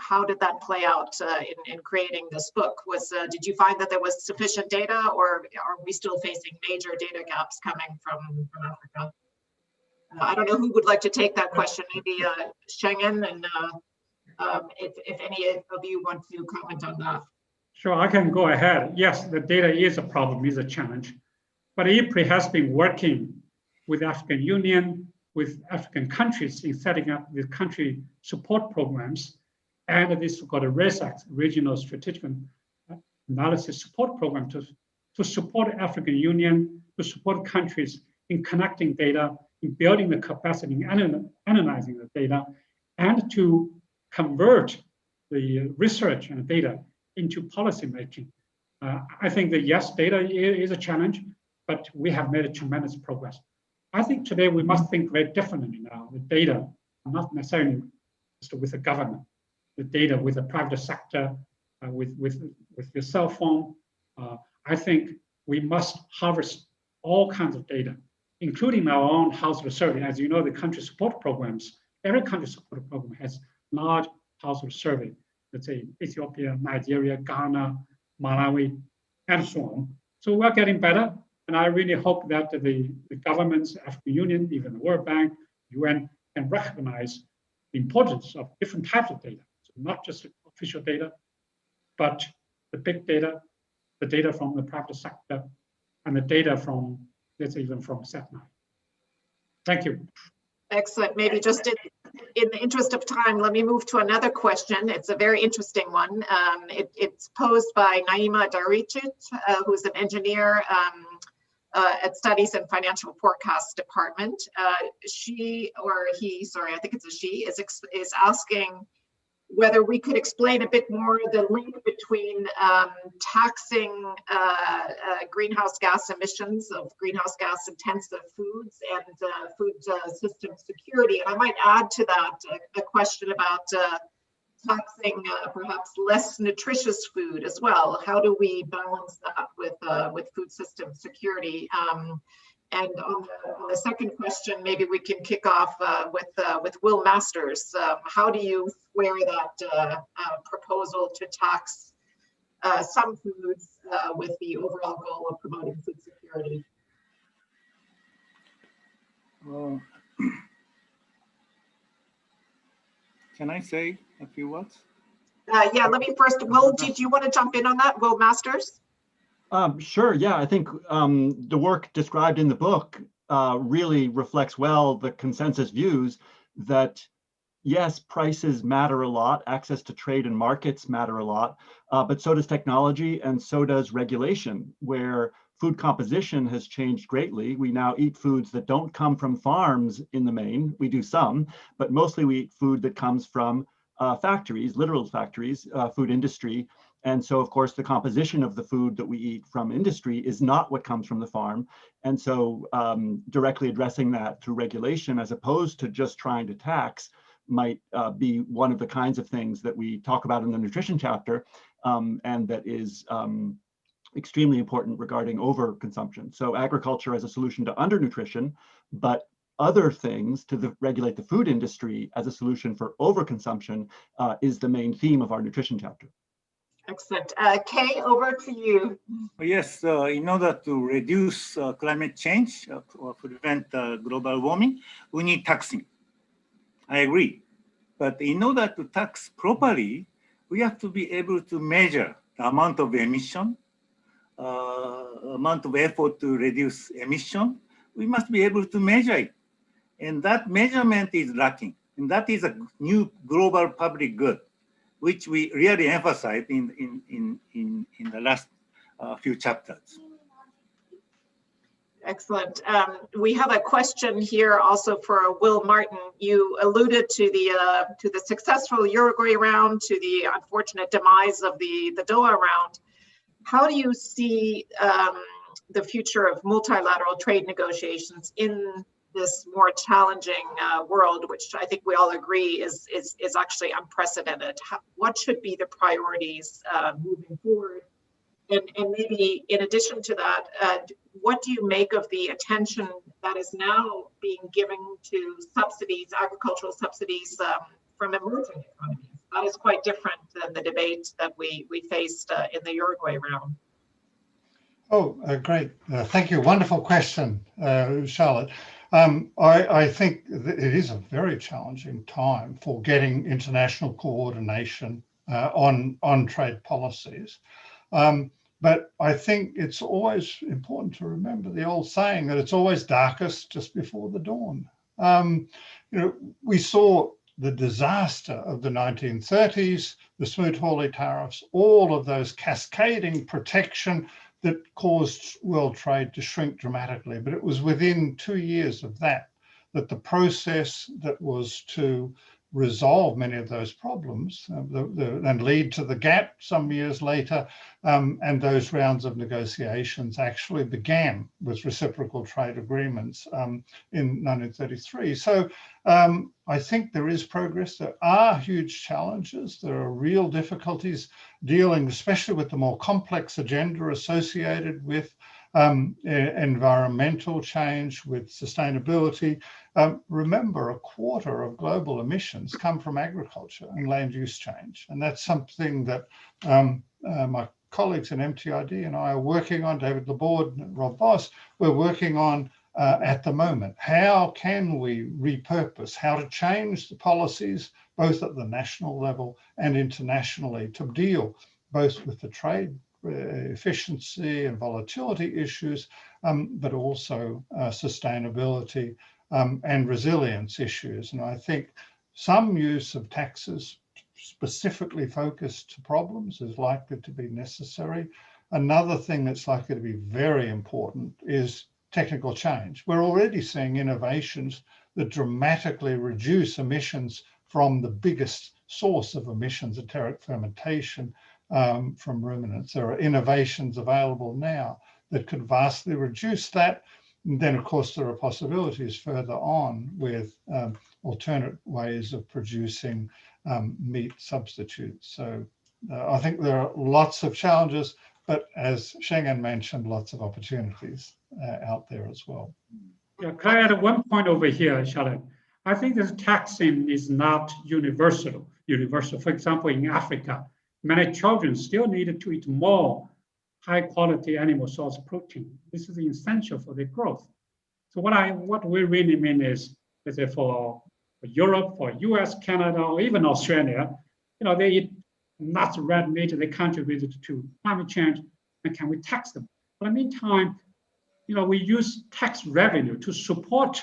how did that play out in creating this book? Did you find that there was sufficient data, or are we still facing major data gaps coming from Africa? I don't know who would like to take that question, maybe Shenggen, and if any of you want to comment on that. Sure, I can go ahead. Yes, the data is a problem, is a challenge. But IPRI has been working with African Union, with African countries in setting up the country support programs, and this is called a RESAC, Regional Strategic Analysis Support Program, to support African Union, to support countries in connecting data, in building the capacity, in analyzing the data, and to convert the research and data into policy making. I think that yes, data is a challenge, but we have made a tremendous progress. I think today we must think very differently now. The data, not necessarily just with the government, the data with the private sector, with the cell phone. I think we must harvest all kinds of data, including our own household survey. As you know, the country support programs, every country support program has large household survey. Let's say Ethiopia, Nigeria, Ghana, Malawi, and so on. So we're getting better. And I really hope that the governments, African Union, even the World Bank, UN, can recognize the importance of different types of data. So not just official data, but the big data, the data from the private sector, and the data from, let's say, even from satellite. Thank you. Excellent. Maybe just in the interest of time, let me move to another question. It's a very interesting one. It's posed by Naima Daricit, who's an engineer at Studies and Financial Forecast Department. She, or he, sorry, I think it's a she, is asking whether we could explain a bit more the link between taxing greenhouse gas emissions of greenhouse gas intensive foods and food system security. And I might add to that a question about taxing perhaps less nutritious food as well. How do we balance that with food system security? And on the second question, maybe we can kick off with Will Masters. How do you square that proposal to tax some foods with the overall goal of promoting food security? Can I say a few words? Yeah, let me first, Will, do you want to jump in on that, Will Masters? Sure, yeah, I think the work described in the book really reflects well the consensus views that, yes, prices matter a lot, access to trade and markets matter a lot, but so does technology and so does regulation, where food composition has changed greatly. We now eat foods that don't come from farms in the main. We do some, but mostly we eat food that comes from factories, literal factories, food industry. And so, of course, the composition of the food that we eat from industry is not what comes from the farm. And so directly addressing that through regulation, as opposed to just trying to tax, might be one of the kinds of things that we talk about in the nutrition chapter, and that is extremely important regarding overconsumption. So agriculture as a solution to undernutrition, but other things to regulate the food industry as a solution for overconsumption is the main theme of our nutrition chapter. Excellent. Kay, over to you. Yes, in order to reduce climate change or prevent global warming, we need taxing. I agree. But in order to tax properly, we have to be able to measure the amount of emission, amount of effort to reduce emission. We must be able to measure it. And that measurement is lacking. And that is a new global public good, which we really emphasize in the last few chapters. Excellent. We have a question here also for Will Martin. You alluded to the successful Uruguay round, to the unfortunate demise of the Doha round. How do you see the future of multilateral trade negotiations in this more challenging world, which I think we all agree is actually unprecedented? What should be the priorities moving forward? And maybe in addition to that, what do you make of the attention that is now being given to subsidies, agricultural subsidies from emerging economies? That is quite different than the debate that we faced in the Uruguay round. Oh, great. Thank you. Wonderful question, Charlotte. I think it is a very challenging time for getting international coordination on trade policies. But I think it's always important to remember the old saying that it's always darkest just before the dawn. We saw the disaster of the 1930s, the Smoot-Hawley tariffs, all of those cascading protection that caused world trade to shrink dramatically. But it was within 2 years of that the process that was to resolve many of those problems and lead to the GATT some years later, and those rounds of negotiations actually began with reciprocal trade agreements in 1933. So I think there is progress. There are huge challenges. There are real difficulties dealing, especially with the more complex agenda associated with environmental change, with sustainability. Remember, a quarter of global emissions come from agriculture and land use change. And that's something that my colleagues in MTID and I are working on, David Laborde and Rob Voss, we're working on at the moment. How can we repurpose, how to change the policies, both at the national level and internationally, to deal both with the trade efficiency and volatility issues, but also sustainability and resilience issues. And I think some use of taxes specifically focused to problems is likely to be necessary. Another thing that's likely to be very important is technical change. We're already seeing innovations that dramatically reduce emissions from the biggest source of emissions, enteric fermentation, from ruminants. There are innovations available now that could vastly reduce that. And then, of course, there are possibilities further on with alternate ways of producing meat substitutes. So I think there are lots of challenges, but as Shenggen mentioned, lots of opportunities out there as well. Yeah, can I add one point over here, Charlotte? I think this taxing is not universal. For example, in Africa, many children still need to eat more high quality animal source protein. This is essential for their growth. So what we really mean is, let's say for Europe, for US, Canada, or even Australia, they eat nuts, red meat, they contribute to climate change, and can we tax them? But in the meantime, we use tax revenue to support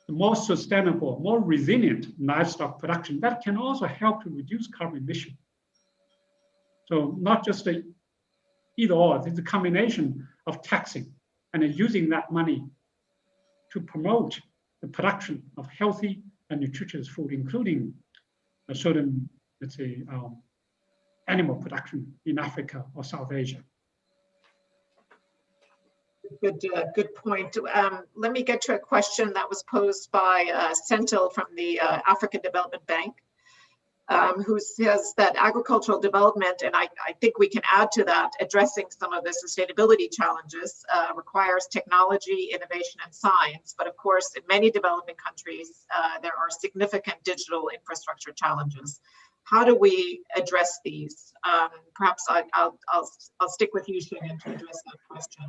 more sustainable, more resilient livestock production, that can also help to reduce carbon emission. So not just either or, it's a combination of taxing and using that money to promote the production of healthy and nutritious food, including a certain, let's say, animal production in Africa or South Asia. Good point. Let me get to a question that was posed by Sentil from the African Development Bank, who says that agricultural development, and I think we can add to that, addressing some of the sustainability challenges requires technology, innovation, and science. But of course, in many developing countries, there are significant digital infrastructure challenges. How do we address these? Perhaps I'll stick with you, Shenggen, to address that question.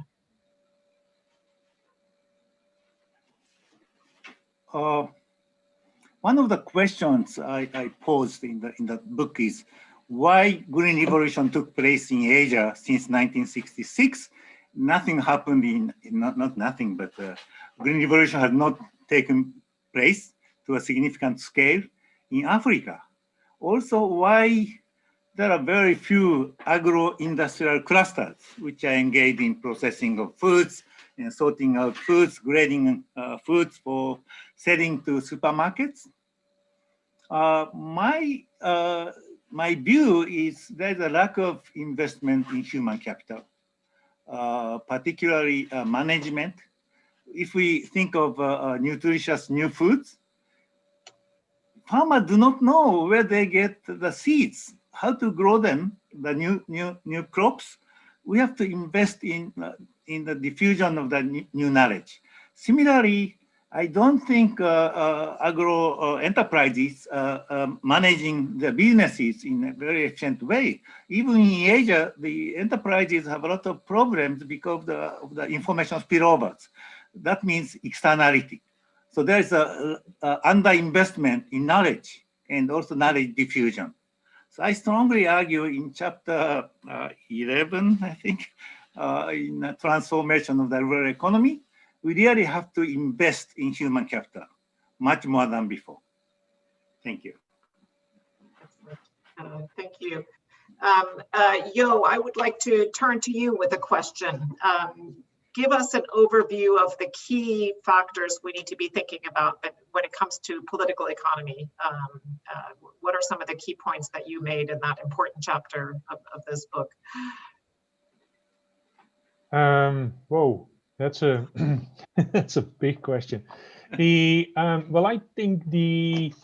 One of the questions I posed in the book is why green revolution took place in Asia since 1966. Nothing happened not nothing, but green revolution had not taken place to a significant scale in Africa. Also, why there are very few agro-industrial clusters which are engaged in processing of foods and sorting out foods, grading foods for selling to supermarkets. My view is there's a lack of investment in human capital, particularly management. If we think of nutritious new foods, farmers do not know where they get the seeds, how to grow them, the new crops. We have to invest in the diffusion of the new knowledge. Similarly, I don't think agro enterprises managing the businesses in a very efficient way. Even in Asia, the enterprises have a lot of problems because of the information spillovers. That means externality. So there's a underinvestment in knowledge and also knowledge diffusion. So I strongly argue in chapter 11, I think, in the transformation of the rural economy, we really have to invest in human capital much more than before. Thank you. Thank you. Yo, I would like to turn to you with a question. Give us an overview of the key factors we need to be thinking about when it comes to political economy. What are some of the key points that you made in that important chapter of this book? Whoa, that's a that's a big question. Well, I think the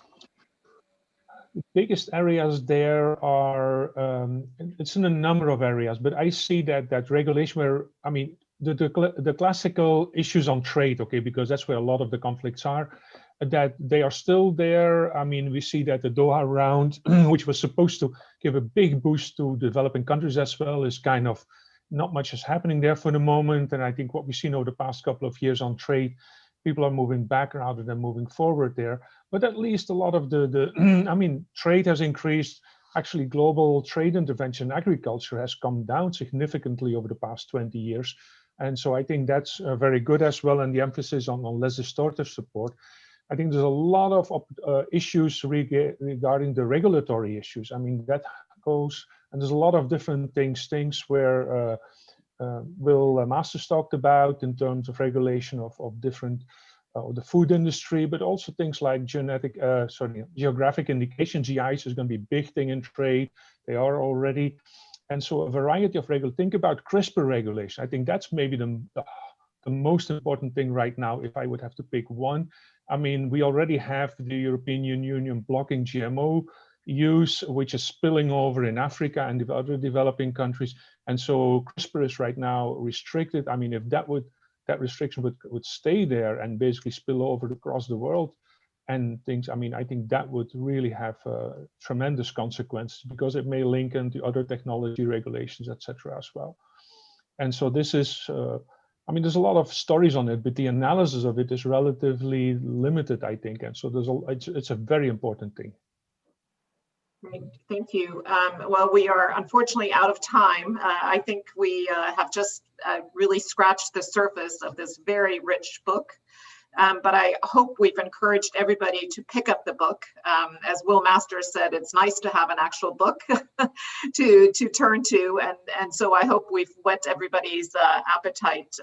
biggest areas there are it's in a number of areas, but I see that regulation where, I mean, the classical issues on trade, okay, because that's where a lot of the conflicts are, that they are still there. I mean, we see that the Doha round, which was supposed to give a big boost to developing countries as well, is kind of not much is happening there for the moment. And I think what we've seen over the past couple of years on trade, people are moving back rather than moving forward there. But at least a lot of I mean, trade has increased. Actually, global trade intervention in agriculture has come down significantly over the past 20 years. And so I think that's very good as well. And the emphasis on less distortive support. I think there's a lot of issues regarding the regulatory issues. I mean, that goes, and there's a lot of different things where Will Masters talked about in terms of regulation of different, the food industry, but also things like geographic indication. GIs is going to be a big thing in trade. They are already. And so a variety of regulation. Think about CRISPR regulation. I think that's maybe the most important thing right now, if I would have to pick one. I mean, we already have the European Union blocking GMO use, which is spilling over in Africa and the other developing countries. And so CRISPR is right now restricted. I mean, if that restriction would stay there and basically spill over across the world and things, I mean, I think that would really have tremendous consequences because it may link into other technology regulations, etc. as well. And so this is, I mean, there's a lot of stories on it, but the analysis of it is relatively limited, I think. And so it's a very important thing. Great, thank you. Well, we are unfortunately out of time. I think we have just really scratched the surface of this very rich book. But I hope we've encouraged everybody to pick up the book. As Will Masters said, it's nice to have an actual book to turn to, and so I hope we've whet everybody's appetite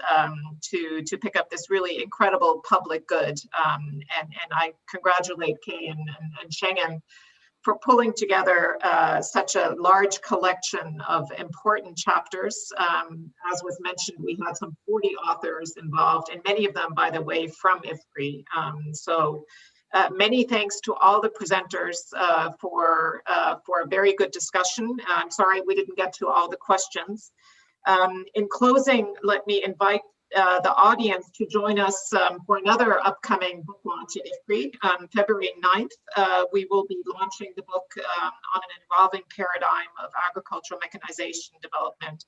to pick up this really incredible public good. And I congratulate Kei and Shenggen for pulling together such a large collection of important chapters. As was mentioned, we had some 40 authors involved, and many of them, by the way, from IFPRI. So many thanks to all the presenters for a very good discussion. I'm sorry we didn't get to all the questions. In closing, let me invite the audience to join us for another upcoming book launch at IFPRI on February 9th. We will be launching the book on an evolving paradigm of agricultural mechanization development.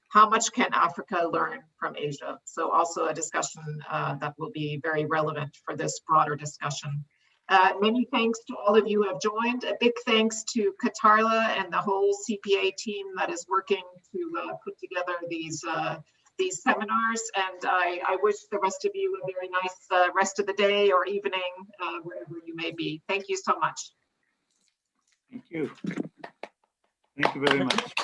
How much can Africa learn from Asia? So also a discussion that will be very relevant for this broader discussion. Many thanks to all of you who have joined. A big thanks to Katarla and the whole CPA team that is working to put together these seminars, and I wish the rest of you a very nice rest of the day or evening, wherever you may be. Thank you so much. Thank you. Thank you very much.